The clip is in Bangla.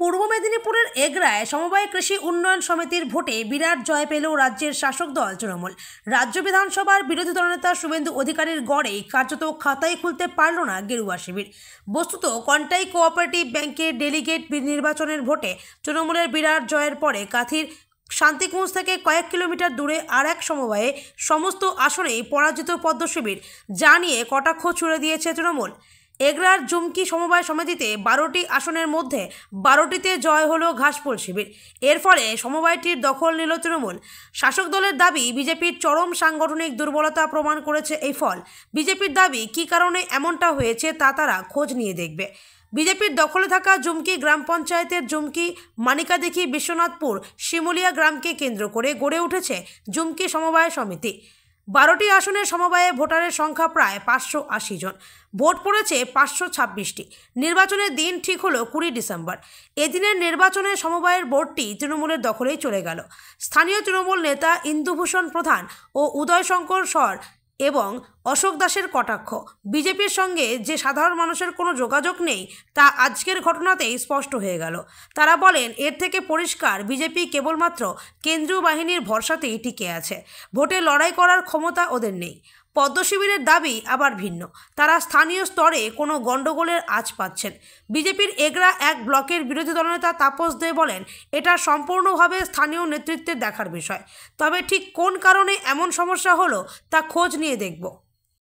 পূর্ব মেদিনীপুরের এগরায় সমবায় কৃষি উন্নয়ন সমিতির ভোটে বিরাট জয় পেল রাজ্যের শাসক দল তৃণমূল। রাজ্য বিধানসভার বিরোধী দলনেতা শুভেন্দু অধিকারীর গড়ে কার্যত খাতাই খুলতে পারল না গেরুয়া শিবির। বস্তুত কন্টাই কোঅপারেটিভ ব্যাংকের ডেলিগেট নির্বাচনের ভোটে তৃণমূলের বিরাট জয়ের পরে কাঁথির শান্তিকুঞ্জ থেকে কয়েক কিলোমিটার দূরে আর এক সমবায়ে সমস্ত আসনেই পরাজিত পদ্ম শিবির, যা নিয়ে কটাক্ষ ছুড়ে দিয়েছে তৃণমূল। এগরার জুমকি সমবায় সমিতিতে 12টি আসনের মধ্যে 12টিতে জয় হলো ঘাসফুল শিবির। এর ফলে সমবায়টির দখল নিল তৃণমূল। শাসক দলের দাবি, বিজেপির চরম সাংগঠনিক দুর্বলতা প্রমাণ করেছে এই ফল। বিজেপির দাবি, কী কারণে এমনটা হয়েছে তা তারা খোঁজ নিয়ে দেখবে। বিজেপির দখলে থাকা জুমকি গ্রাম পঞ্চায়েতের জুমকি, মানিকাদিঘি, বিশ্বনাথপুর, শিমুলিয়া গ্রামকে কেন্দ্র করে গড়ে উঠেছে জুমকি সমবায় সমিতি। 12টি আসনের সমবায়ে ভোটারের সংখ্যা প্রায় 580 জন। ভোট পড়েছে 526টি। নির্বাচনের দিন ঠিক হলো 20 ডিসেম্বর। এদিনের নির্বাচনে সমবায়ের বোর্ডটি তৃণমূলের দখলেই চলে গেল। স্থানীয় তৃণমূল নেতা ইন্দুভূষণ প্রধান ও উদয়শঙ্কর সর এবং অশোক দাসের কটাক্ষ, বিজেপির সঙ্গে যে সাধারণ মানুষের কোনো যোগাযোগ নেই তা আজকের ঘটনাতেই স্পষ্ট হয়ে গেল। তারা বলেন, এর থেকে পরিষ্কার বিজেপি কেবলমাত্র কেন্দ্রীয় বাহিনীর ভরসাতেই টিকে আছে। ভোটে লড়াই করার ক্ষমতা ওদের নেই। পদ্ম শিবিরের দাবি আবার ভিন্ন। তারা স্থানীয় স্তরে কোনো গণ্ডগোলের আঁচ পাচ্ছেন। বিজেপির এগরা এক ব্লকের বিরোধী দলনেতা তাপস দে বলেন, এটা সম্পূর্ণভাবে স্থানীয় নেতৃত্বের দেখার বিষয়। তবে ঠিক কোন কারণে এমন সমস্যা হলো তা খোঁজ নিয়ে দেখব।